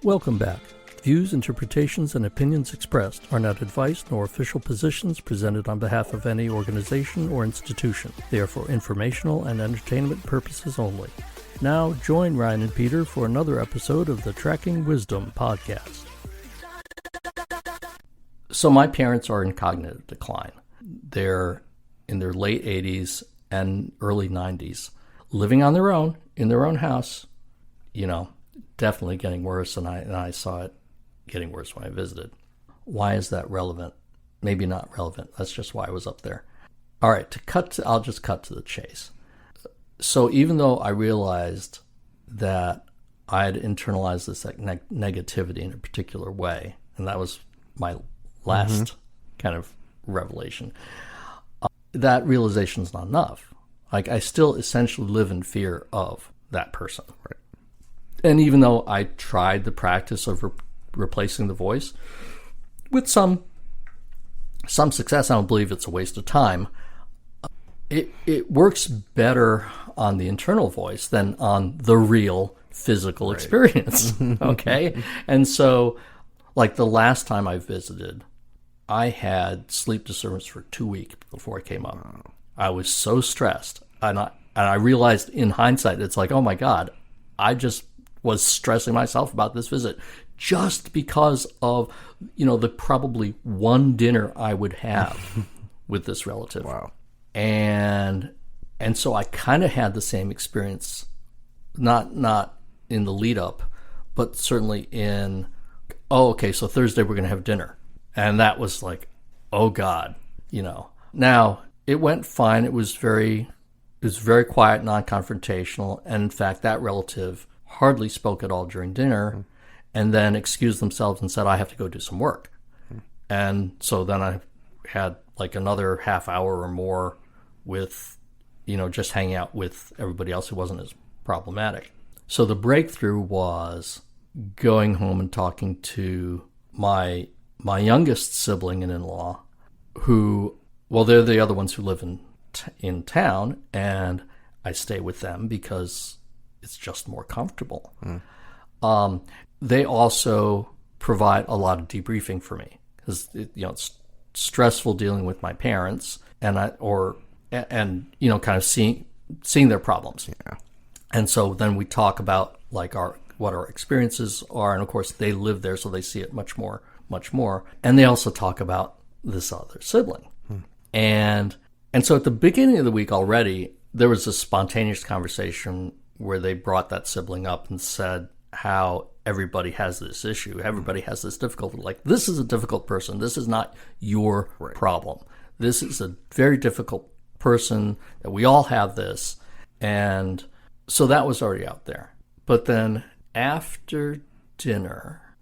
Welcome back. Views, interpretations, and opinions expressed are not advice nor official positions presented on behalf of any organization or institution. They are for informational and entertainment purposes only. Now, join Ryan and Peter for another episode of the Tracking Wisdom podcast. So my parents are in cognitive decline. They're in their late 80s and early 90s, living on their own, in their own house, definitely getting worse, and I saw it getting worse when I visited. Why is that relevant? Maybe not relevant. That's just why I was up there. All right, I'll just cut to the chase. So even though I realized that I had internalized this negativity in a particular way, and that was my last kind of revelation, that realization is not enough. Like, I still essentially live in fear of that person. Right. And even though I tried the practice of replacing the voice with some success, I don't believe it's a waste of time. It works better on the internal voice than on the real physical experience. Okay? And so, like, the last time I visited, I had sleep disturbance for 2 weeks before I came up. Wow. I was so stressed. And I realized in hindsight, it's like, oh my God, I just was stressing myself about this visit just because of, the probably one dinner I would have with this relative. Wow. And so I kind of had the same experience, not in the lead up, but certainly in, so Thursday we're going to have dinner. And that was like, oh God, Now, it went fine. It was very quiet, non-confrontational. And in fact, that relative hardly spoke at all during dinner, and then excused themselves and said, I have to go do some work. And so then I had like another half hour or more with, just hanging out with everybody else who wasn't as problematic. So the breakthrough was going home and talking to my youngest sibling and in-law, who, they're the other ones who live in town, and I stay with them because it's just more comfortable. They also provide a lot of debriefing for me because it's stressful dealing with my parents and kind of seeing their problems. Yeah. And so then we talk about like what our experiences are, and of course they live there, so they see it much more. And they also talk about this other sibling. And so at the beginning of the week already, there was a spontaneous conversation where they brought that sibling up and said how everybody has this issue. Everybody has this difficulty. Like, this is a difficult person. This is not your problem. This is a very difficult person, that we all have this. And so that was already out there. But then after dinner,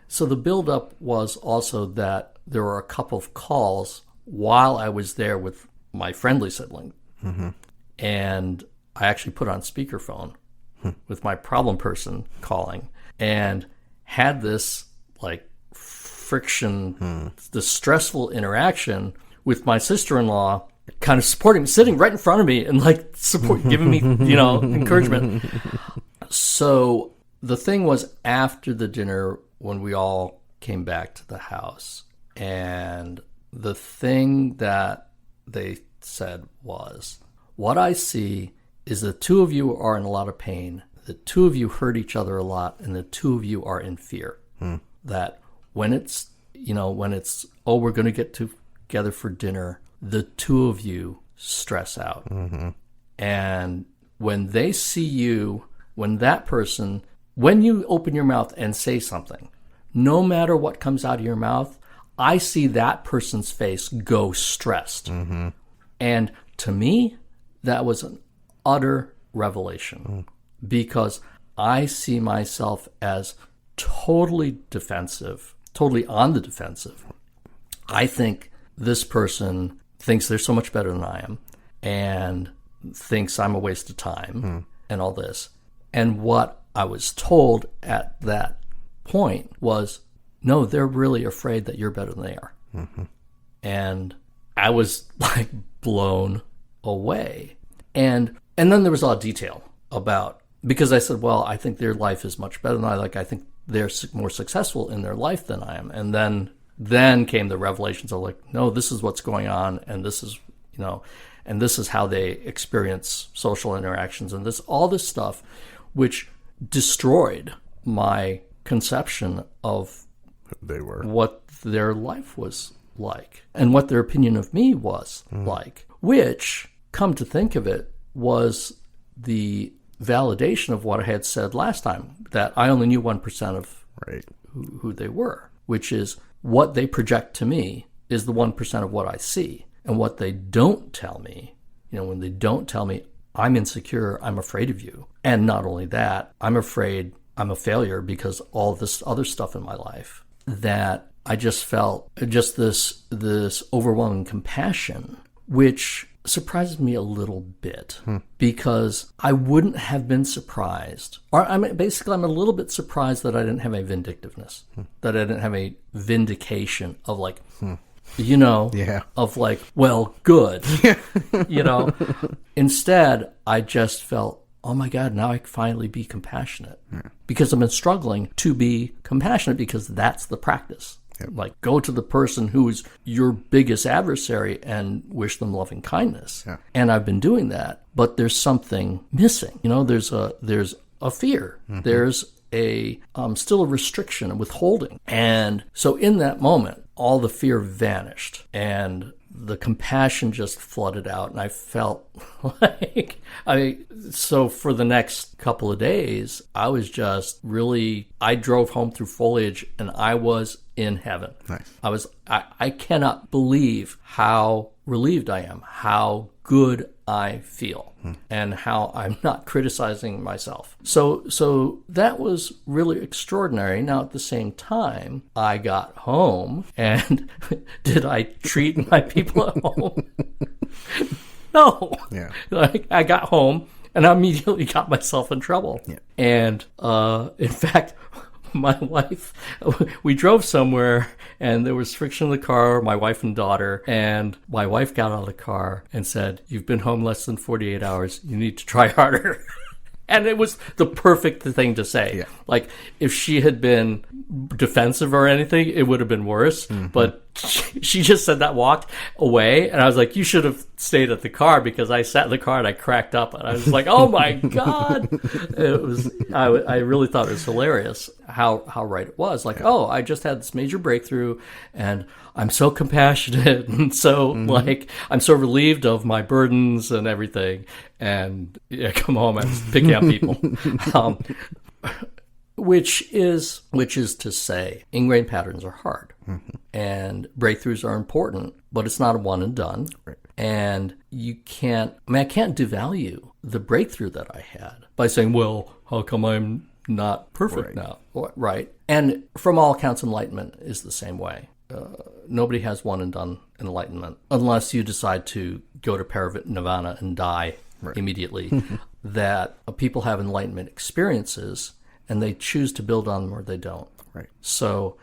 so the buildup was also that there were a couple of calls while I was there with my friendly sibling. And I actually put on speakerphone with my problem person calling, and had this like friction, this stressful interaction with my sister-in-law, kind of supporting, sitting right in front of me and like giving me, encouragement. So the thing was, after the dinner, when we all came back to the house, and the thing that they said was, what I see is the two of you are in a lot of pain. The two of you hurt each other a lot, and the two of you are in fear. That when it's, we're going to get together for dinner, the two of you stress out. And when they see you, when you open your mouth and say something, no matter what comes out of your mouth, I see that person's face go stressed. And to me, that was an utter revelation, because I see myself as totally defensive, totally on the defensive. I think this person thinks they're so much better than I am, and thinks I'm a waste of time, and all this. And what I was told at that point was, no, they're really afraid that you're better than they are. And I was like blown away. And then there was a lot of detail about, because I said, well, I think their life is much better than I think they're more successful in their life than I am. And then came the revelations of like, no, this is what's going on, and this is, and this is how they experience social interactions, and all this stuff, which destroyed my conception of they were, what their life was like, and what their opinion of me was like, which, come to think of it, was the validation of what I had said last time, that I only knew 1% of who they were, which is what they project to me is the 1% of what I see. And what they don't tell me, when they don't tell me, I'm insecure, I'm afraid of you. And not only that, I'm afraid I'm a failure because all this other stuff in my life, that I just felt just this overwhelming compassion, which surprises me a little bit, because I wouldn't have been surprised, or I'm a little bit surprised that I didn't have a vindictiveness, that I didn't have a vindication of like, of like, well, good, Instead, I just felt, oh my God, now I can finally be compassionate, because I've been struggling to be compassionate, because that's the practice. Like, go to the person who's your biggest adversary and wish them loving kindness. And I've been doing that, but there's something missing. There's a fear. There's still a restriction, a withholding. And so in that moment, all the fear vanished and the compassion just flooded out. And I felt like, so for the next couple of days, I was just really, I drove home through foliage and I was in heaven. Nice. I cannot believe how relieved I am, how good I feel, and how I'm not criticizing myself. So that was really extraordinary. Now, at the same time, I got home, and did I treat my people at home? No. Yeah. I got home, and I immediately got myself in trouble. Yeah. And in fact, my wife, we drove somewhere and there was friction in the car, my wife and daughter, and my wife got out of the car and said, "You've been home less than 48 hours. You need to try harder." And it was the perfect thing to say. Yeah. Like, if she had been defensive or anything, it would have been worse. But she just said that, walked away, and I was like, you should have stayed at the car, because I sat in the car and I cracked up, and I was like, oh my God. It was, I really thought it was hilarious how right it was. Like, oh, I just had this major breakthrough, and I'm so compassionate, and so I'm so relieved of my burdens and everything, and come home and picking up people. Which is to say, ingrained patterns are hard, and breakthroughs are important, but it's not a one and done. Right. And you can't, I can't devalue the breakthrough that I had by saying, well, how come I'm not perfect now? Right. And from all accounts, enlightenment is the same way. Nobody has one and done enlightenment unless you decide to go to nirvana and die immediately. That people have enlightenment experiences, and they choose to build on them or they don't. Right. So,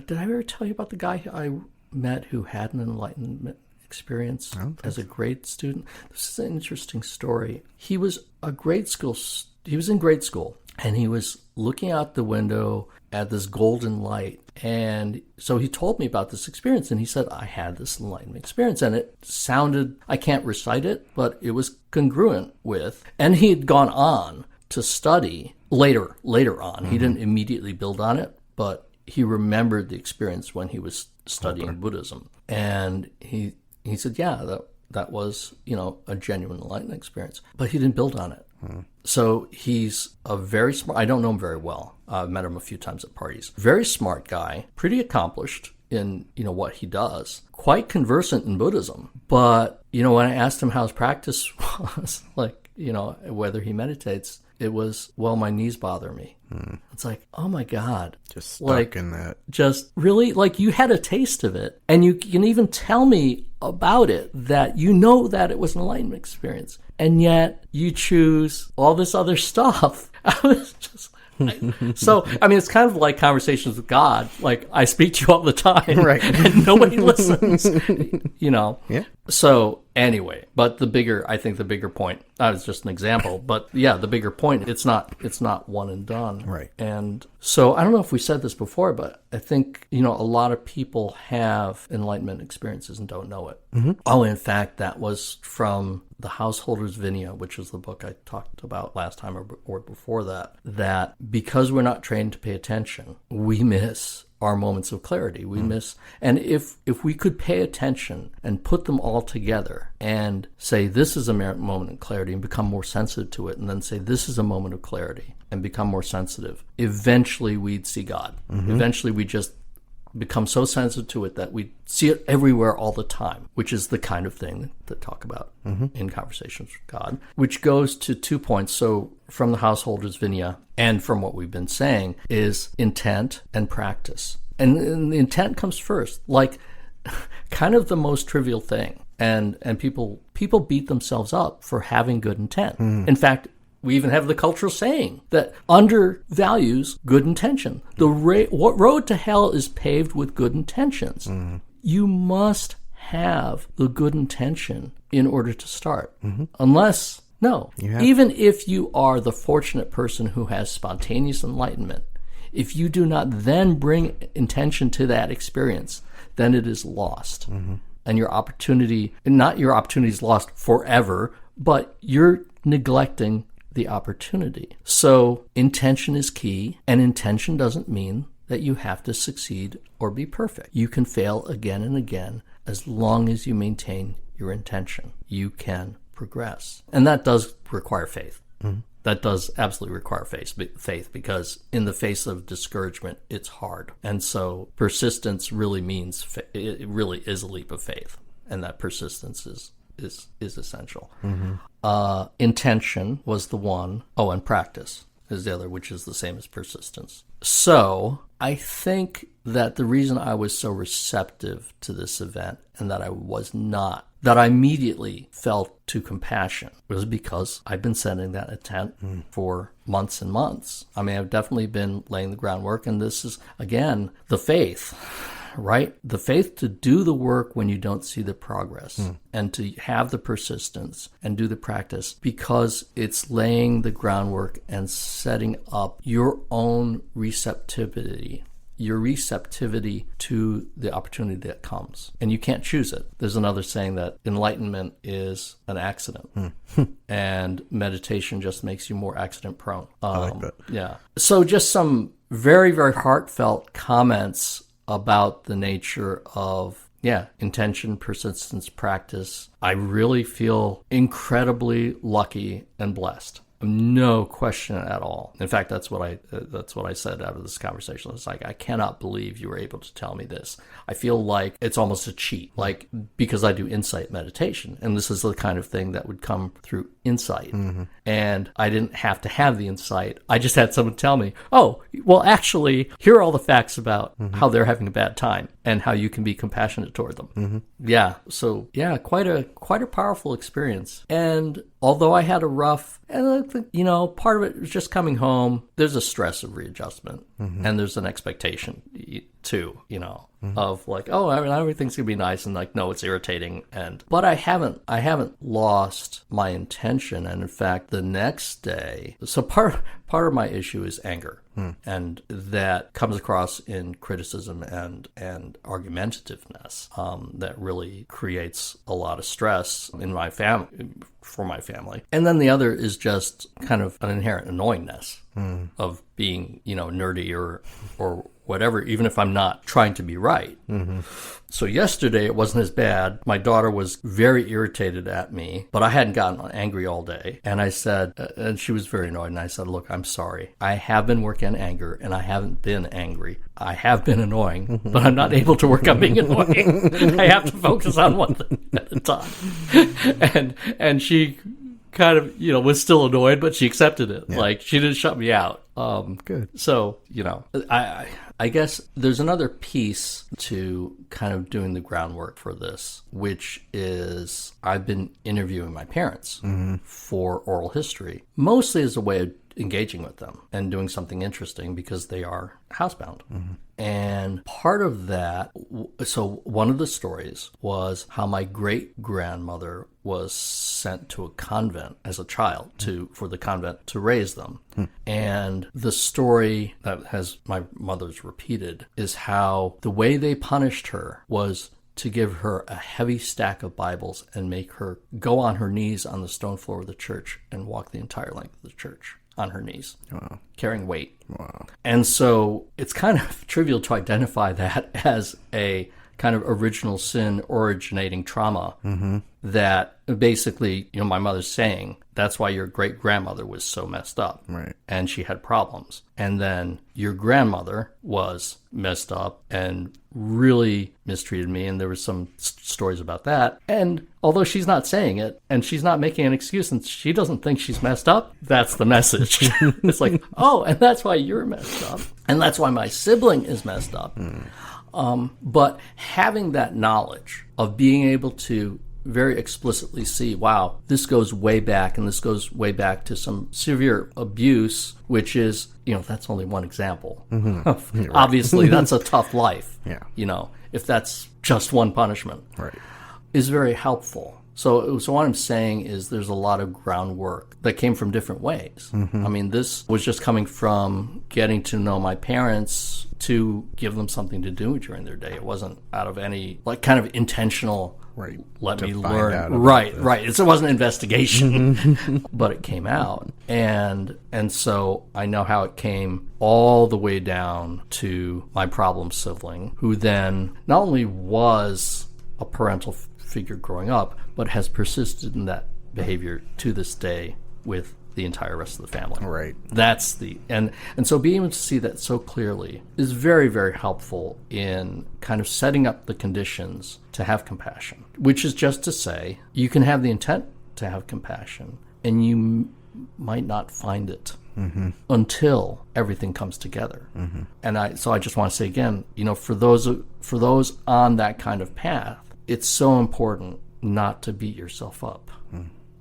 did I ever tell you about the guy I met who had an enlightenment experience as a grade student? This is an interesting story. He was in grade school, and he was looking out the window at this golden light. And so he told me about this experience, and he said, I had this enlightenment experience, and it sounded, I can't recite it, but it was congruent with, and he had gone on to study later on. He didn't immediately build on it, but he remembered the experience when he was studying Buddhism. And he said, yeah, that was, a genuine enlightenment experience, but he didn't build on it. So he's a very smart, I don't know him very well. I've met him a few times at parties. Very smart guy, pretty accomplished in, what he does, quite conversant in Buddhism. But, when I asked him how his practice was, like, whether he meditates, it was, well, my knees bother me. It's like, oh my God. Just stuck in that. Just really, like, you had a taste of it. And you can even tell me about it, that that it was an enlightenment experience. And yet you choose all this other stuff. I was just, So, I mean, it's kind of like conversations with God. Like, I speak to you all the time, Right. and nobody listens, Yeah. So, anyway, but I think the bigger point, that was just an example, but yeah, the bigger point, it's not one and done. Right. And so, I don't know if we said this before, but I think, a lot of people have enlightenment experiences and don't know it. Mm-hmm. Oh, in fact, that was from The Householder's Vinaya, which is the book I talked about last time or before that because we're not trained to pay attention, we miss our moments of clarity. We miss, and if we could pay attention and put them all together and say, this is a moment of clarity, and become more sensitive to it, and then say, this is a moment of clarity, and become more sensitive, eventually we'd see God. Mm-hmm. Eventually we just become so sensitive to it that we see it everywhere all the time, which is the kind of thing that talk about in Conversations with God, which goes to 2 points. So from the Householder's Vinaya and from what we've been saying is intent and practice. And the intent comes first, like kind of the most trivial thing. And people beat themselves up for having good intent. In fact, we even have the cultural saying that undervalues good intention. What road to hell is paved with good intentions. You must have the good intention in order to start. Unless, even if you are the fortunate person who has spontaneous enlightenment, if you do not then bring intention to that experience, then it is lost. And your opportunity is lost forever, but you're neglecting the opportunity. So intention is key, and intention doesn't mean that you have to succeed or be perfect. You can fail again and again as long as you maintain your intention. You can progress. And that does require faith. That does absolutely require faith, because in the face of discouragement, it's hard. And so persistence really means, it really is a leap of faith, and that persistence is essential. Intention was the one. Oh, and practice is the other, which is the same as persistence. So I think that the reason I was so receptive to this event, and that I immediately felt to compassion, was because I've been sending that intent for months and months. I mean, I've definitely been laying the groundwork, and this is, again, the faith. Right? The faith to do the work when you don't see the progress, and to have the persistence and do the practice, because it's laying the groundwork and setting up your own receptivity to the opportunity that comes. And you can't choose it. There's another saying that enlightenment is an accident, and meditation just makes you more accident prone. I like that. Yeah. So just some very, very heartfelt comments about the nature of, intention, persistence, practice. I really feel incredibly lucky and blessed. No question at all. In fact, that's what I said out of this conversation. It's like, I cannot believe you were able to tell me this. I feel like it's almost a cheat, like, because I do insight meditation, and this is the kind of thing that would come through insight. And I didn't have to have the insight. I just had someone tell me, oh, well, actually, here are all the facts about how they're having a bad time and how you can be compassionate toward them. Yeah. So quite a powerful experience. And although I had a rough, and I think, part of it was just coming home. There's a stress of readjustment, and there's an expectation too, of like, oh, I mean, everything's gonna be nice, and like, no, it's irritating. But I haven't lost my intention, and in fact, the next day, so part of my issue is anger. And that comes across in criticism and argumentativeness, that really creates a lot of stress in my for my family. And then the other is just kind of an inherent annoyingness of being, nerdy or whatever, even if I'm not trying to be right. So yesterday it wasn't as bad. My daughter was very irritated at me, but I hadn't gotten angry all day. And I said, and she was very annoyed, and I said, look, I'm sorry. I have been working on anger, and I haven't been angry. I have been annoying, but I'm not able to work on being annoying. I have to focus on one thing at a time. And she kind of, was still annoyed, but she accepted it. Yeah. Like, she didn't shut me out. Good. So, I guess there's another piece to kind of doing the groundwork for this, which is I've been interviewing my parents for oral history, mostly as a way of engaging with them and doing something interesting because they are housebound. And part of that, so one of the stories was how my great-grandmother was sent to a convent as a child for the convent to raise them. And the story that has my mother's repeated is how the way they punished her was to give her a heavy stack of Bibles and make her go on her knees on the stone floor of the church and walk the entire length of the church on her knees, carrying weight. And so it's kind of trivial to identify that as a kind of original sin originating trauma that basically, my mother's saying, that's why your great-grandmother was so messed up. Right. And she had problems. And then your grandmother was messed up and really mistreated me. And there were some stories about that. And although she's not saying it and she's not making an excuse and she doesn't think she's messed up, that's the message. It's like, oh, and that's why you're messed up. And that's why my sibling is messed up. But having that knowledge of being able to very explicitly see, wow, this goes way back, and this goes way back to some severe abuse, which is, that's only one example. Obviously, that's a tough life. If that's just one punishment, is very helpful. So what I'm saying is there's a lot of groundwork that came from different ways. I mean, this was just coming from getting to know my parents to give them something to do during their day. It wasn't out of any, kind of intentional, let me learn. Right. It wasn't an investigation, but it came out. And so I know how it came all the way down to my problem sibling, who then not only was a parental figure growing up, but has persisted in that behavior to this day with the entire rest of the family. Right. That's and so being able to see that so clearly is very, very helpful in kind of setting up the conditions to have compassion, which is just to say you can have the intent to have compassion and you might not find it until everything comes together. And I just want to say again, for those on that kind of path, it's so important not to beat yourself up,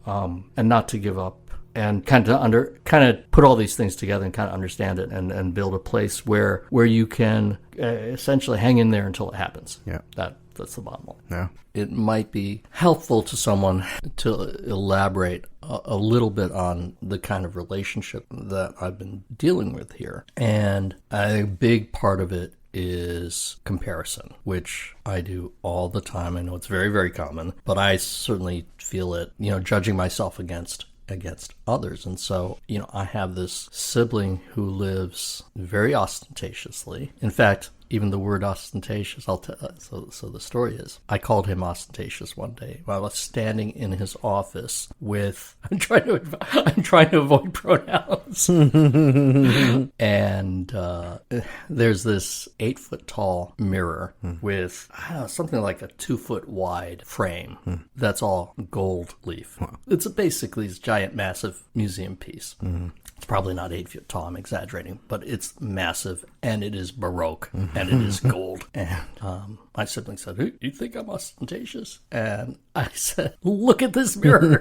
and not to give up, and kind of put all these things together and kind of understand it and build a place where you can essentially hang in there until it happens. Yeah, that's the bottom line. Yeah, it might be helpful to someone to elaborate a little bit on the kind of relationship that I've been dealing with here, and a big part of it is comparison, which I do all the time. I know it's very, very common, but I certainly feel it, judging myself against others. And so, I have this sibling who lives very ostentatiously. In fact, even the word ostentatious, so the story is, I called him ostentatious one day while I was standing in his office with, I'm trying to avoid pronouns. And there's this 8-foot tall mirror with something like a 2-foot wide frame that's all gold leaf. Wow. It's basically this giant, massive museum piece. It's probably not 8 feet tall, I'm exaggerating, but it's massive, and it is Baroque, and it is gold. And my sibling said, "Hey, you think I'm ostentatious?" And I said, "Look at this mirror."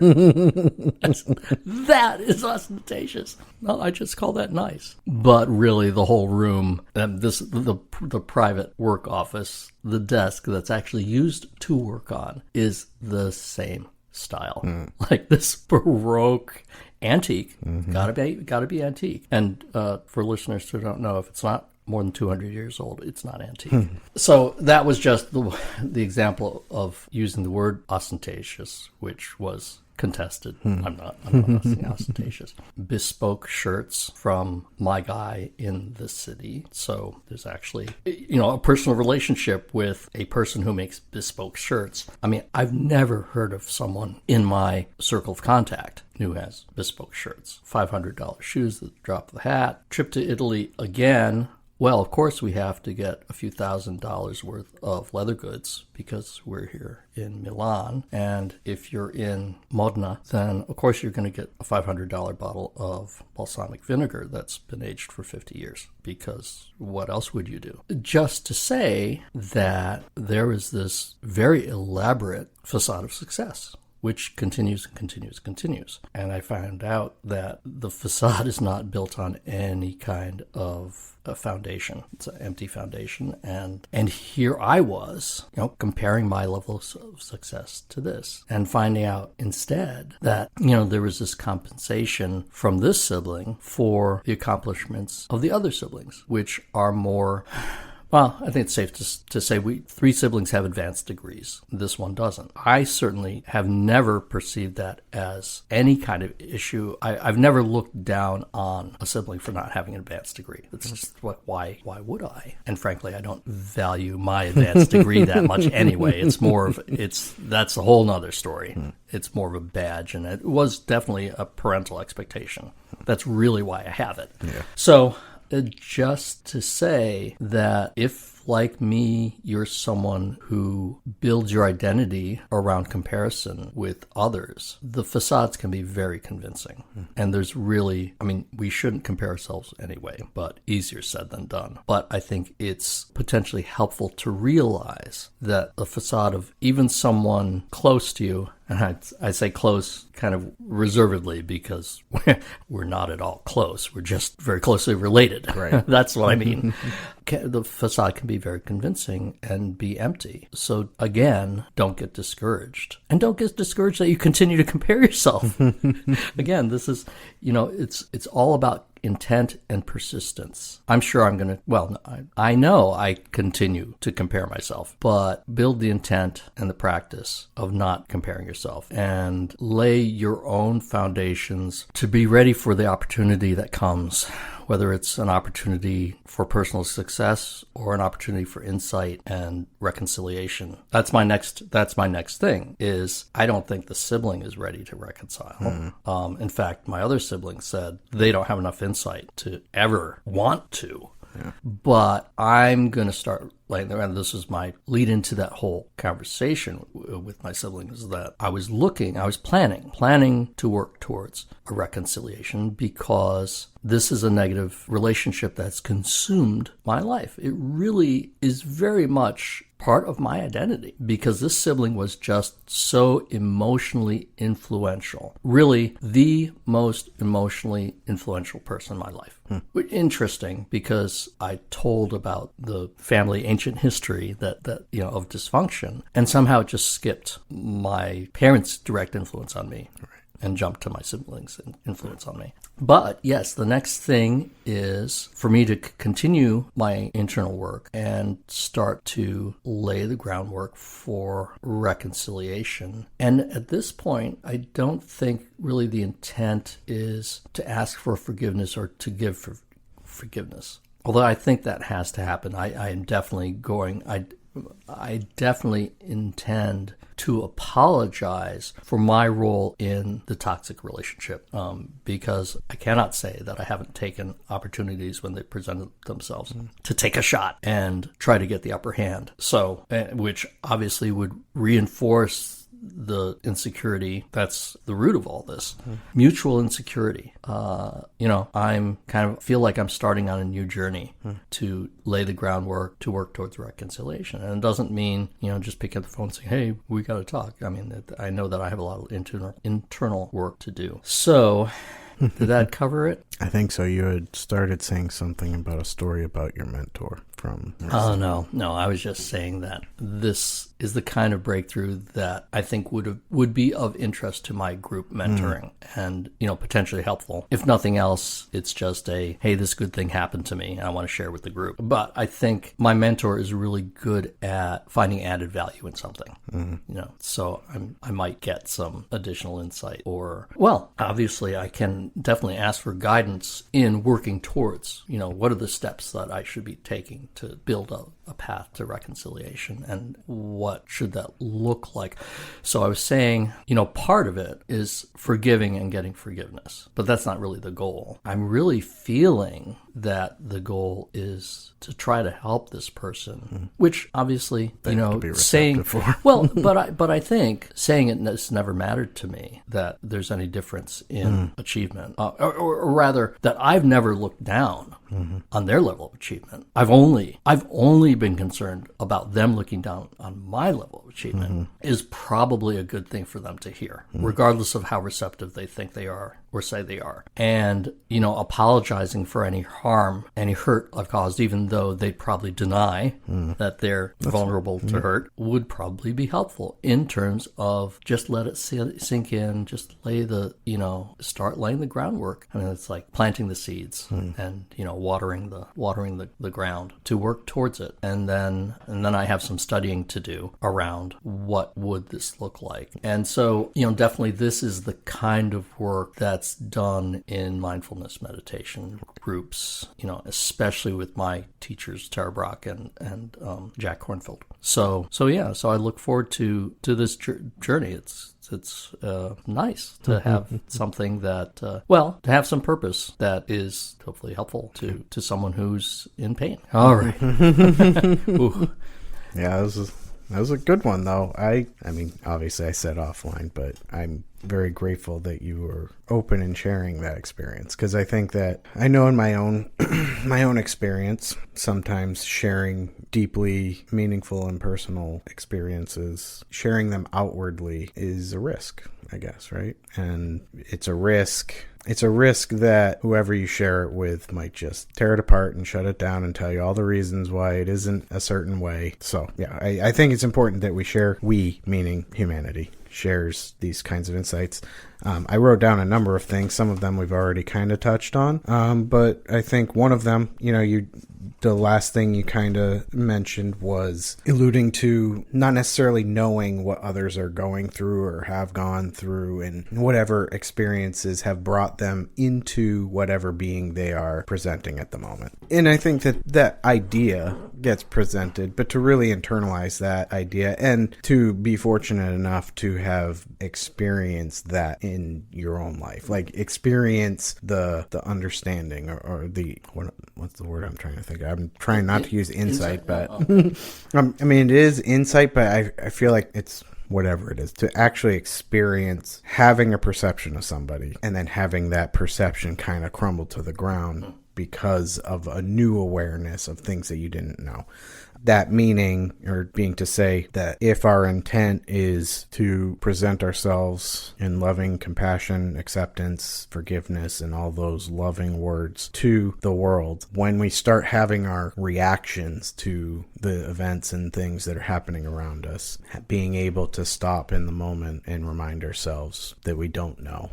I said, "That is ostentatious." No, I just call that nice. But really, the whole room, the private work office, the desk that's actually used to work on is the same style. Like this Baroque antique. Gotta be antique. And for listeners who don't know, if it's not more than 200 years old, it's not antique. So that was just the example of using the word ostentatious, which was contested. I'm not ostentatious. Bespoke shirts from my guy in the city. So there's actually, a personal relationship with a person who makes bespoke shirts. I mean, I've never heard of someone in my circle of contact who has bespoke shirts. $500 shoes at the drop of the hat. Trip to Italy again. Well, of course, we have to get a few $1,000s worth of leather goods because we're here in Milan. And if you're in Modena, then of course you're going to get a $500 bottle of balsamic vinegar that's been aged for 50 years. Because what else would you do? Just to say that there is this very elaborate facade of success, which continues and continues and continues. And I found out that the facade is not built on any kind of a foundation. It's an empty foundation. And here I was, comparing my level of success to this and finding out instead that, there was this compensation from this sibling for the accomplishments of the other siblings, which are more... Well, I think it's safe to say we 3 siblings have advanced degrees. This one doesn't. I certainly have never perceived that as any kind of issue. I've never looked down on a sibling for not having an advanced degree. It's just why would I? And frankly, I don't value my advanced degree that much anyway. That's a whole nother story. It's more of a badge, and it was definitely a parental expectation. That's really why I have it. Yeah. So... just to say that if, like me, you're someone who builds your identity around comparison with others, the facades can be very convincing. And there's really, we shouldn't compare ourselves anyway, but easier said than done. But I think it's potentially helpful to realize that the facade of even someone close to you, and I say close kind of reservedly because we're not at all close. We're just very closely related. Right. That's what I mean. The facade can be very convincing and be empty. So again, don't get discouraged. And don't get discouraged that you continue to compare yourself. Again, this is, it's all about intent and persistence. I'm sure I know I continue to compare myself, but build the intent and the practice of not comparing yourself and lay your own foundations to be ready for the opportunity that comes, whether it's an opportunity for personal success or an opportunity for insight and reconciliation. That's my next thing is I don't think the sibling is ready to reconcile. In fact, my other sibling said they don't have enough insight to ever want to. Yeah. But I'm going to start laying there, and this is my lead into that whole conversation with my siblings, that I was planning to work towards a reconciliation because this is a negative relationship that's consumed my life. It really is very much part of my identity because this sibling was just so emotionally influential. Really the most emotionally influential person in my life. Interesting because I told about the family ancient history that of dysfunction, and somehow it just skipped my parents' direct influence on me. Right. And jumped to my siblings' influence on me. But yes, the next thing is for me to continue my internal work and start to lay the groundwork for reconciliation. And at this point, I don't think really the intent is to ask for forgiveness or to give for forgiveness. Although I think that has to happen. I am definitely I definitely intend to apologize for my role in the toxic relationship because I cannot say that I haven't taken opportunities when they presented themselves to take a shot and try to get the upper hand. So, which obviously would reinforce the insecurity that's the root of all this. Mutual insecurity. I'm kind of feel like I'm starting on a new journey to lay the groundwork to work towards reconciliation. And it doesn't mean, just pick up the phone and say, hey, we got to talk. I know that I have a lot of internal work to do. So did that cover it? I think so. You had started saying something about a story about your mentor from... Oh, no. I was just saying that this is the kind of breakthrough that I think would be of interest to my group mentoring and, potentially helpful. If nothing else, it's just hey, this good thing happened to me and I want to share with the group. But I think my mentor is really good at finding added value in something, so I might get some additional insight or, well, obviously I can definitely ask for guidance guidance in working towards, what are the steps that I should be taking to build a path to reconciliation, and what should that look like? So I was saying, part of it is forgiving and getting forgiveness, but that's not really the goal. I'm really feeling that the goal is to try to help this person, which obviously, saying, but I think saying it has never mattered to me that there's any difference in achievement, or rather that I've never looked down on their level of achievement. I've only been concerned about them looking down on my level of achievement is probably a good thing for them to hear, regardless of how receptive they think they are or say they are. And, apologizing for any harm, any hurt I've caused, even though they'd probably deny that they're vulnerable to hurt, would probably be helpful in terms of just let it sink in, just start laying the groundwork. I mean, it's like planting the seeds and, watering the ground to work towards it. And then I have some studying to do around what would this look like. And so, definitely this is the kind of work that's done in mindfulness meditation groups, especially with my teachers, Tara Brock and Jack Kornfield. So I look forward to this journey. It's nice to have something that, to have some purpose that is hopefully helpful to someone who's in pain. All right. Yeah, that was a good one, though. I mean, obviously I said offline, but I'm very grateful that you were open in sharing that experience, because I think that I know in my own experience, sometimes sharing deeply meaningful and personal experiences, sharing them outwardly is a risk, I guess, right? And it's a risk that whoever you share it with might just tear it apart and shut it down and tell you all the reasons why it isn't a certain way. So yeah, I think it's important that we, meaning humanity, shares these kinds of insights. I wrote down a number of things. Some of them we've already kind of touched on. But I think one of them, the last thing you kind of mentioned was alluding to not necessarily knowing what others are going through or have gone through, and whatever experiences have brought them into whatever being they are presenting at the moment. And I think that idea gets presented, but to really internalize that idea and to be fortunate enough to have experienced that in your own life, like experience the understanding or the, what's the word I'm trying to think of? I'm trying not to use insight, but I mean, it is insight, but I feel like it's whatever it is, to actually experience having a perception of somebody and then having that perception kind of crumble to the ground because of a new awareness of things that you didn't know. That meaning, or being to say that if our intent is to present ourselves in loving compassion, acceptance, forgiveness, and all those loving words to the world, when we start having our reactions to the events and things that are happening around us, being able to stop in the moment and remind ourselves that we don't know,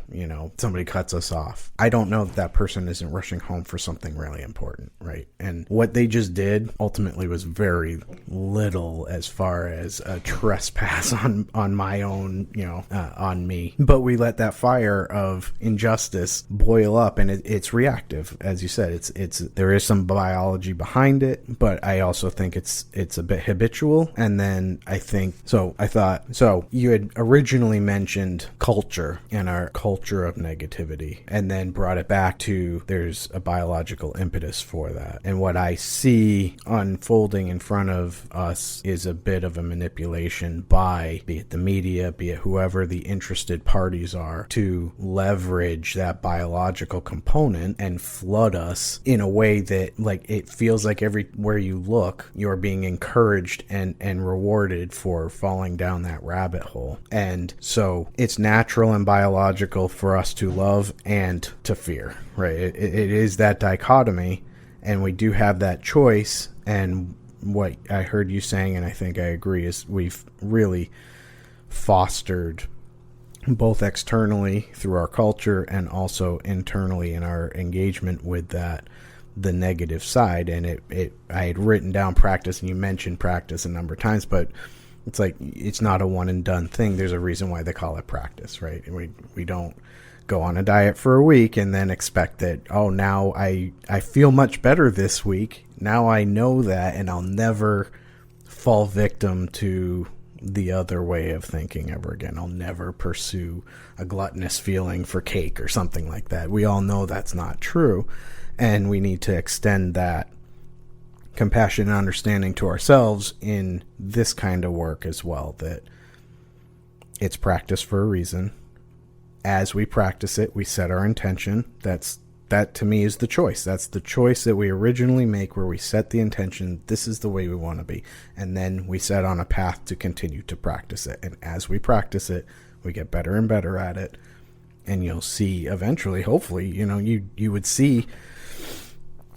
somebody cuts us off. I don't know that person isn't rushing home for something really important, right? And what they just did ultimately was very little as far as a trespass on my own, on me. But we let that fire of injustice boil up, and it's reactive, as you said. It's there is some biology behind it, but I also think it's a bit habitual. And then I thought you had originally mentioned culture and our culture of negativity, and then brought it back to there's a biological impetus for that. And what I see unfolding in front of us is a bit of a manipulation by, be it the media, be it whoever the interested parties are, to leverage that biological component and flood us in a way that, like, it feels like everywhere you look, you're being encouraged and rewarded for falling down that rabbit hole. And so it's natural and biological for us to love and to fear, right? It is that dichotomy, and we do have that choice. And what I heard you saying, and I think I agree, is we've really fostered both externally through our culture and also internally in our engagement with that, the negative side. And I had written down practice, and you mentioned practice a number of times, but it's like, it's not a one and done thing. There's a reason why they call it practice, right? And we don't go on a diet for a week and then expect that, oh, now I feel much better this week. Now I know that, and I'll never fall victim to the other way of thinking ever again. I'll never pursue a gluttonous feeling for cake or something like that. We all know that's not true, and we need to extend that compassion and understanding to ourselves in this kind of work as well, that it's practice for a reason. As we practice it, we set our intention. That to me is the choice. That's the choice that we originally make, where we set the intention, this is the way we want to be. And then we set on a path to continue to practice it. And as we practice it, we get better and better at it. And you'll see eventually, hopefully, you would see,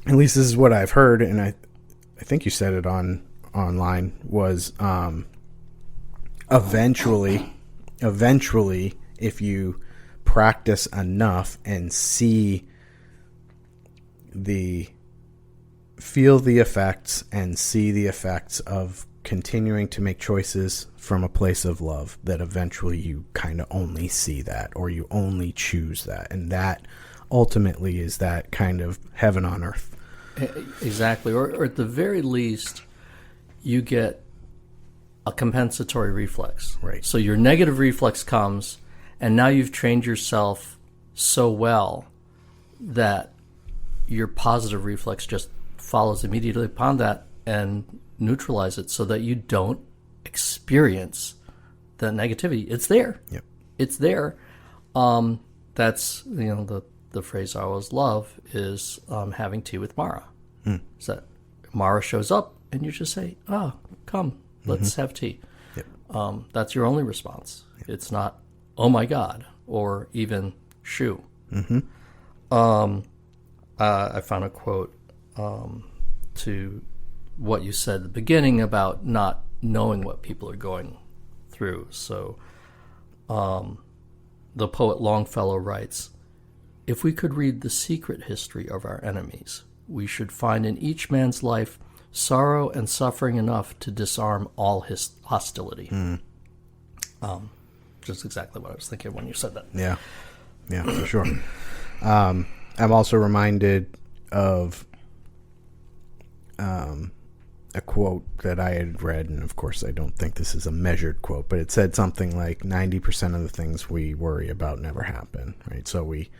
at least this is what I've heard, and I think you said it online, was eventually, if you practice enough and feel the effects and see the effects of continuing to make choices from a place of love, that eventually you kind of only see that, or you only choose that. And that ultimately is that kind of heaven on earth. Exactly. Or at the very least, you get a compensatory reflex. Right. So your negative reflex comes, and now you've trained yourself so well that your positive reflex just follows immediately upon that and neutralize it, so that you don't experience the negativity. It's there. Yep. It's there. That's the phrase I always love is having tea with Mara. So that Mara shows up and you just say, "Oh, come, let's have tea." Yep. That's your only response. Yep. It's not, "Oh my God," or even "shoo." I found a quote to what you said at the beginning about not knowing what people are going through. So the poet Longfellow writes, "If we could read the secret history of our enemies, we should find in each man's life sorrow and suffering enough to disarm all his hostility." Just exactly what I was thinking when you said that. Yeah, for sure. I'm also reminded of a quote that I had read, and of course I don't think this is a measured quote, but it said something like 90% of the things we worry about never happen, right? So we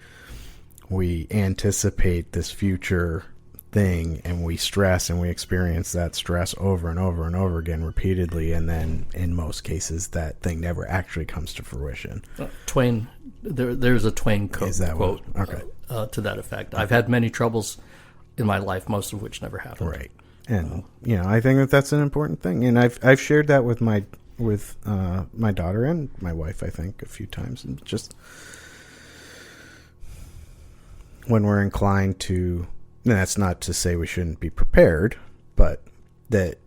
anticipate this future thing, and we stress and we experience that stress over and over and over again repeatedly, and then in most cases that thing never actually comes to fruition. Twain, there's a Twain quote Okay. To that effect. I've had many troubles in my life, most of which never happened. Right. And I think that's an important thing, and I've shared that with my daughter and my wife, I think, a few times, and just when we're inclined to, and that's not to say we shouldn't be prepared, but that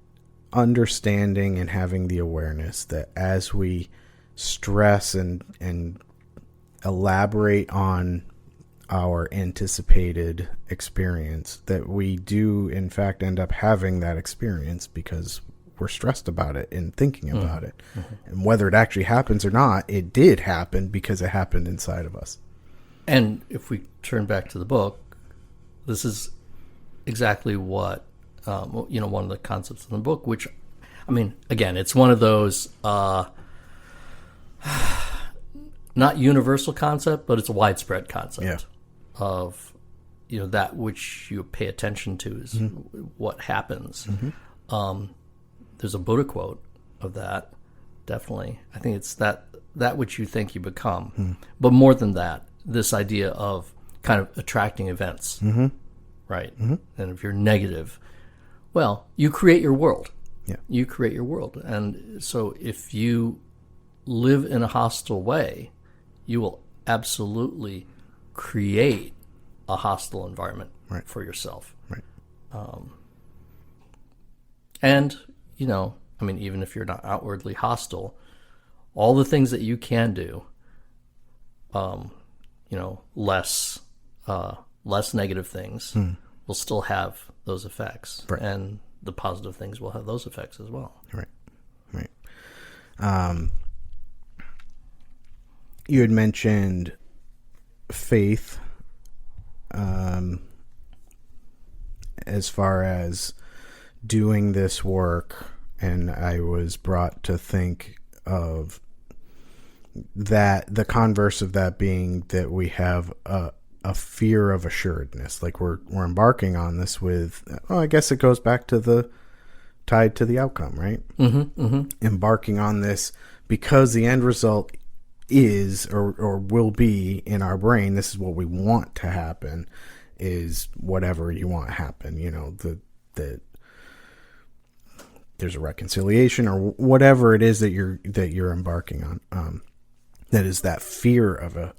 understanding and having the awareness that as we stress and elaborate on our anticipated experience, that we do in fact end up having that experience because we're stressed about it and thinking about it. And whether it actually happens or not, it did happen because it happened inside of us. And if we turn back to the book, this is exactly what one of the concepts in the book, which, I mean, again, it's one of those not universal concept, but it's a widespread concept of that which you pay attention to is what happens. There's a Buddha quote of that, definitely. I think it's that which you think you become. But more than that, this idea of kind of attracting events, right? And if you're negative, well, you create your world. Yeah. You create your world. And so if you live in a hostile way, you will absolutely create a hostile environment for yourself. Right. And, I mean, even if you're not outwardly hostile, all the things that you can do, less negative things will still have those effects. Right. And the positive things will have those effects as well. Right. You had mentioned faith, as far as doing this work, and I was brought to think of that, the converse of that being that we have a fear of assuredness. Like we're embarking on this with, well, I guess it goes back to the tied to the outcome, right? Mm-hmm, mm-hmm. Embarking on this because the end result is or will be in our brain. This is what we want to happen, is whatever you want to happen. You know, the there's a reconciliation or whatever it is that you're embarking on. That is that fear of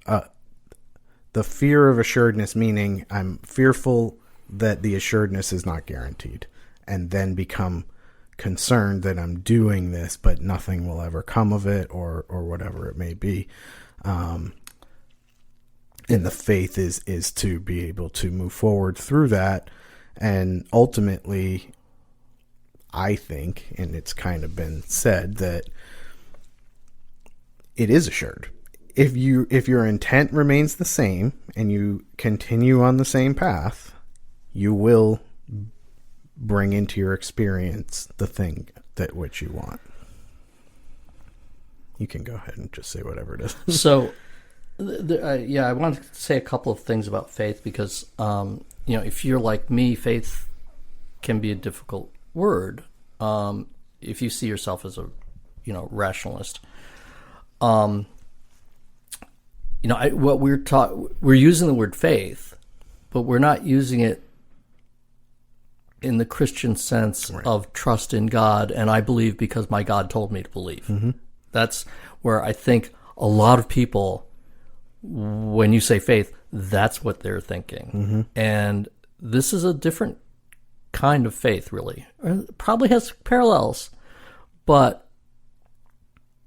the fear of assuredness, meaning I'm fearful that the assuredness is not guaranteed, and then become concerned that I'm doing this, but nothing will ever come of it, or whatever it may be. And the faith is to be able to move forward through that, and ultimately, I think, and it's kind of been said, that it is assured. If your intent remains the same and you continue on the same path, you will bring into your experience the thing that which you want. You can go ahead and just say whatever it is. So, I want to say a couple of things about faith because, if you're like me, faith can be a difficult word. If you see yourself as a, rationalist, what we're using the word faith, but we're not using it in the Christian sense of trust in God, and I believe because my God told me to believe. Mm-hmm. That's where I think a lot of people, when you say faith, that's what they're thinking. Mm-hmm. And this is a different kind of faith, really. It probably has parallels, but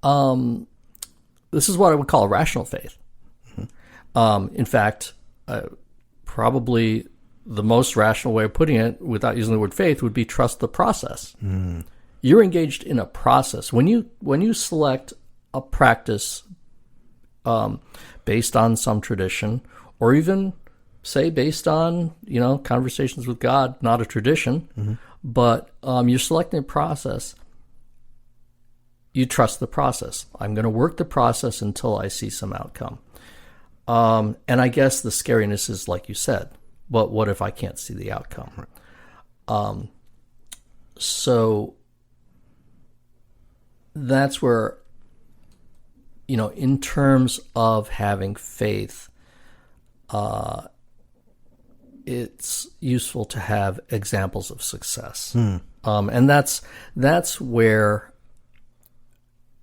this is what I would call a rational faith. Mm-hmm. In fact, probably the most rational way of putting it, without using the word faith, would be trust the process. Mm. You're engaged in a process. When you select a practice based on some tradition, or even say based on conversations with God, not a tradition, mm-hmm. but you're selecting a process. You trust the process. I'm going to work the process until I see some outcome. And I guess the scariness is like you said. But what if I can't see the outcome? So that's where, in terms of having faith, it's useful to have examples of success. And that's where,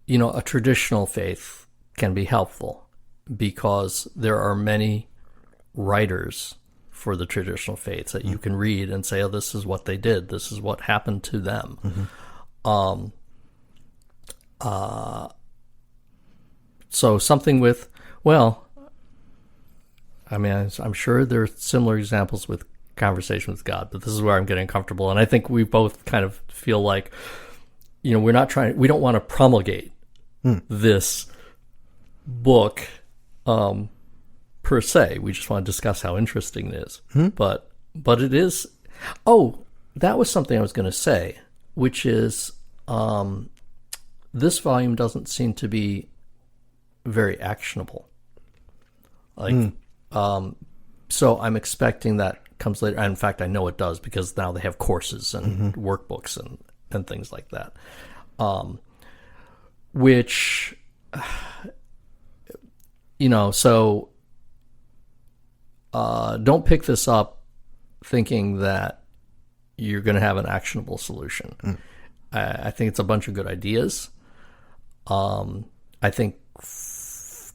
a traditional faith can be helpful, because there are many writers for the traditional faiths that you can read and say, oh, this is what they did. This is what happened to them. Mm-hmm. So something with, I'm sure there are similar examples with conversation with God, but this is where I'm getting comfortable. And I think we both kind of feel like, we don't want to promulgate this book, per se. We just want to discuss how interesting it is. But it is. Oh, that was something I was going to say, which is this volume doesn't seem to be very actionable. So I'm expecting that comes later. And in fact, I know it does, because now they have courses and workbooks and things like that, which so. Don't pick this up thinking that you're going to have an actionable solution. I think it's a bunch of good ideas. I think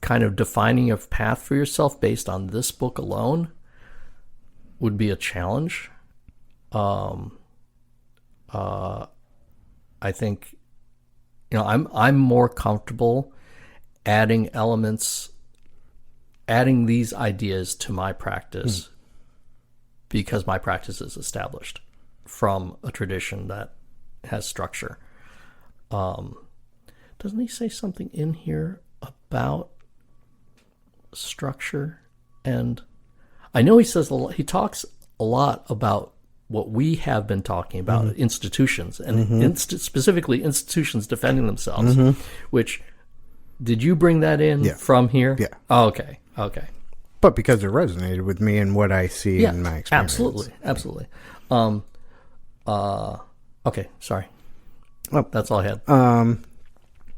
kind of defining a path for yourself based on this book alone would be a challenge. I think, I'm more comfortable adding these ideas to my practice because my practice is established from a tradition that has structure. Doesn't he say something in here about structure and I know he says a lot, he talks a lot about what we have been talking about, institutions, and specifically institutions defending themselves, which, did you bring that in from here? Yeah. Oh, okay. But because it resonated with me and what I see in my experience. Absolutely. Okay, sorry. Well, that's all I had.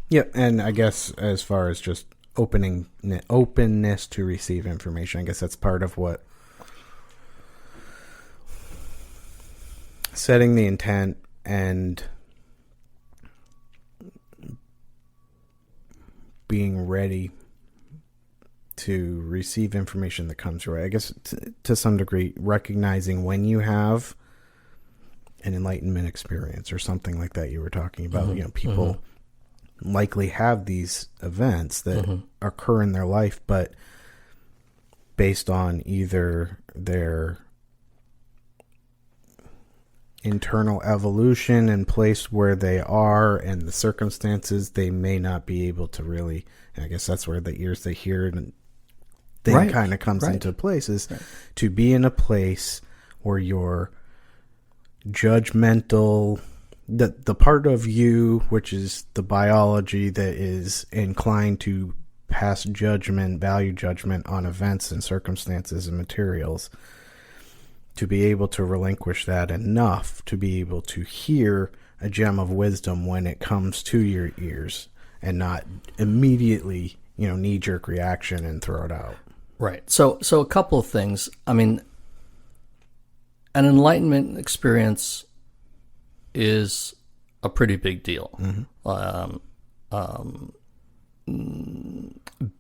Yeah, and I guess as far as just openness to receive information, I guess that's part of what setting the intent and being ready to receive information that comes your way. I guess to some degree, recognizing when you have an enlightenment experience or something like that you were talking about. You know, people likely have these events that occur in their life, but based on either their internal evolution and place where they are and the circumstances, they may not be able to really, and I guess that's where the ears they hear and thing kind of comes into place, is to be in a place where you're judgmental, the part of you, which is the biology that is inclined to pass judgment, value judgment on events and circumstances and materials, to be able to relinquish that enough to be able to hear a gem of wisdom when it comes to your ears and not immediately, knee-jerk reaction and throw it out. Right. So a couple of things. I mean, an enlightenment experience is a pretty big deal.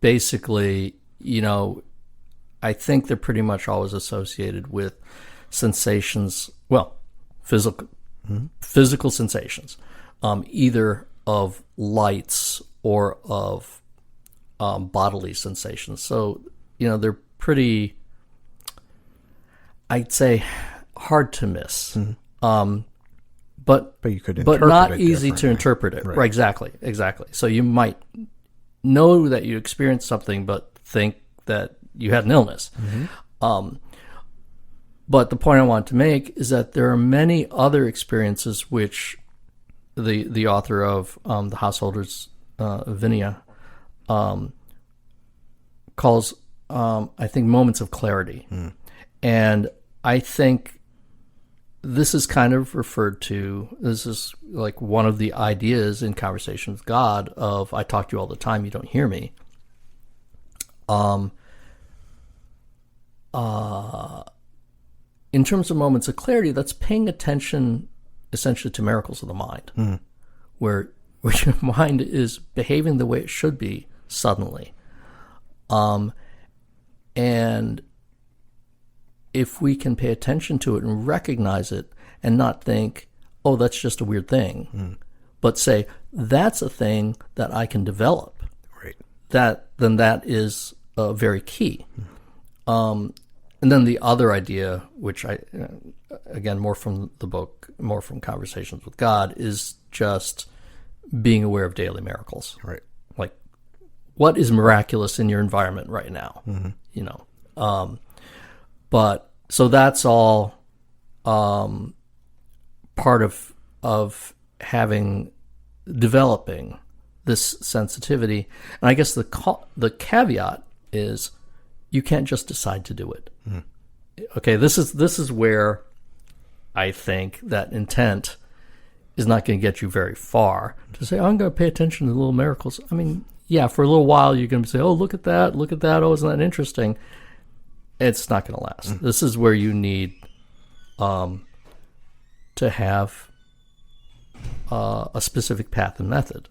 Basically, I think they're pretty much always associated with sensations, physical sensations, either of lights or of bodily sensations. So, they're pretty, I'd say, hard to miss. But you could interpret not it easy to interpret it. Right. Exactly. So you might know that you experienced something, but think that you had an illness. But the point I want to make is that there are many other experiences which the author of The Householder's Vinaya calls, I think, moments of clarity. And I think this is kind of referred to, this is like one of the ideas in Conversation with God of, I talk to you all the time, you don't hear me. In terms of moments of clarity, that's paying attention essentially to miracles of the mind, where your mind is behaving the way it should be suddenly. And if we can pay attention to it and recognize it and not think, oh, that's just a weird thing, but say, that's a thing that I can develop, right? Then that is very key. And then the other idea, which I, again, more from the book, more from Conversations with God, is just being aware of daily miracles. Right. Like, what is miraculous in your environment right now? But so that's all part of developing this sensitivity. And I guess the caveat is you can't just decide to do it. Okay, this is where I think that intent is not going to get you very far. To say, I'm going to pay attention to the little miracles. I mean, yeah, for a little while you're going to say, oh, look at that. Oh, isn't that interesting? It's not going to last. This is where you need to have a specific path and method.